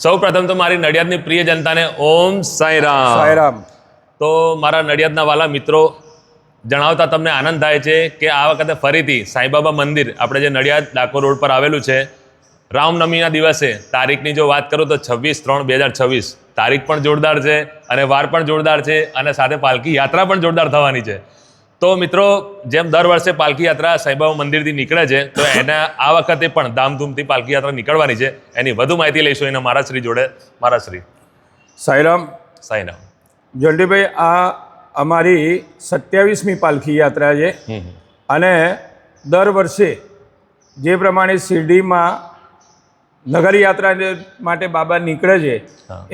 સૌ પ્રથમ તો મારી નડિયાદની પ્રિય જનતાને ઓમ સાંઈરામ. સાંઈરામ. તો મારા નડિયાદના વાલા મિત્રો, જણાવતા તમને આનંદ થાય છે કે આ વખતે ફરીથી સાંઈબાબા મંદિર આપણે જે નડિયાદ ડાકોર રોડ પર આવેલું છે, રામનવમીના દિવસે તારીખની જો વાત કરું તો 26/3/2026 તારીખ પણ જોરદાર છે અને વાર પણ જોરદાર છે અને સાથે પાલકી યાત્રા પણ જોરદાર થવાની છે. તો મિત્રો, જેમ દર વર્ષે પાલકી યાત્રા સાંઈબાબા મંદિરથી નીકળે છે, તો એના આ વખતે પણ ધામધૂમથી પાલકી યાત્રા નીકળવાની છે. એની વધુ માહિતી લઈશું એના મારા શ્રી જોડે. મારા શ્રી સાંઈરામ. સાંઈરામ. જલ્દીભાઈ, આ અમારી 27મી પાલખી યાત્રા છે અને દર વર્ષે જે પ્રમાણે શિરડીમાં નગરયાત્રા માટે બાબા નીકળે છે,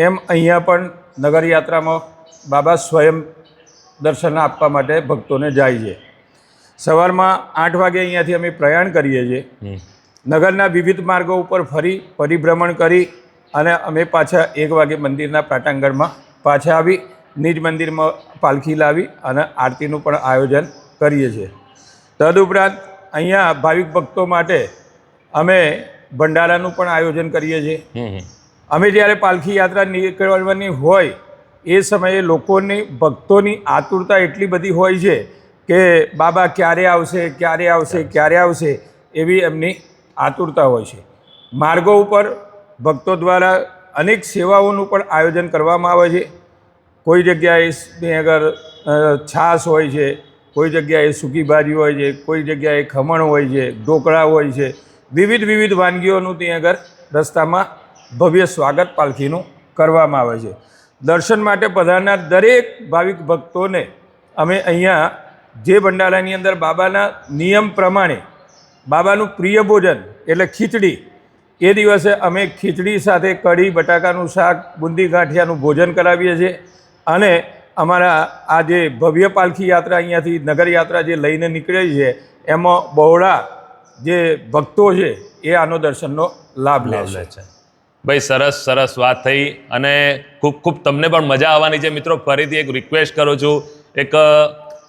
એમ અહીંયા પણ નગરયાત્રામાં બાબા સ્વયં દર્શન આપવા માટે ભક્તોને જાય છે. સવારમાં 8 વાગે અહીંયાથી અમે પ્રયાણ કરીએ છીએ. નગરના વિવિધ માર્ગો ઉપર પરિભ્રમણ કરી અને અમે પાછા 1 વાગે મંદિરના પ્રાટાંગણમાં પાછા આવી નિજ મંદિરમાં પાલખી લાવી અને આરતીનું પણ આયોજન કરીએ છીએ. તદુપરાંત અહીંયા ભાવિક ભક્તો માટે અમે ભંડારાનું પણ આયોજન કરીએ છીએ. અમે જ્યારે પાલખી યાત્રા નીકળવાની હોય એ સમયે લોકોની ભક્તોની આતુરતા એટલી બધી હોય છે કે બાબા ક્યારે આવશે, ક્યારે આવશે, ક્યારે આવશે, એવી એમની આતુરતા હોય છે. માર્ગો ઉપર ભક્તો દ્વારા અનેક સેવાઓનું પણ આયોજન કરવામાં આવે છે. કોઈ જગ્યાએ આગળ છાશ હોય છે, કોઈ જગ્યાએ સૂકી ભાજી હોય છે, કોઈ જગ્યાએ ખમણ હોય છે, ઢોકળા હોય છે. વિવિધ વાનગીઓનું ત્યાં આગળ રસ્તામાં ભવ્ય સ્વાગત પાલખીનું કરવામાં આવે છે. દર્શન માટે પધારનાર દરેક ભાવિક ભક્તોને અમે અહીંયા જે ભંડારાની અંદર બાબાના નિયમ પ્રમાણે બાબાનું પ્રિય ભોજન એટલે ખીચડી, એ દિવસે અમે ખીચડી સાથે કઢી, બટાકાનું શાક, બુંદી ગાંઠિયાનું ભોજન કરાવીએ છીએ. અને અમારા આ જે ભવ્ય પાલખી યાત્રા અહીંયાથી નગરયાત્રા જે લઈને નીકળે છે, એમાં બહોળા જે ભક્તો છે એ આનો દર્શનનો લાભ લે છે. ભાઈ, સરસ વાત થઈ અને ખૂબ તમને પણ મજા આવવાની છે. મિત્રો, ફરીથી એક રિક્વેસ્ટ કરું છું, એક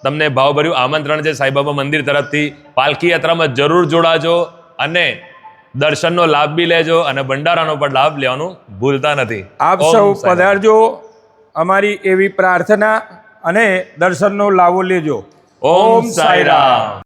તમને ભાવભર્યું આમંત્રણ છે સાંઈબાબા મંદિર તરફથી. પાલખી યાત્રામાં જરૂર જોડાજો અને દર્શનનો લાભ બી લેજો અને ભંડારાનો પણ લાભ લેવાનું ભૂલતા નથી. આપ સૌ પધારજો, અમારી એવી પ્રાર્થના, અને દર્શનનો લાવો લેજો. ઓમ સાંઈરામ.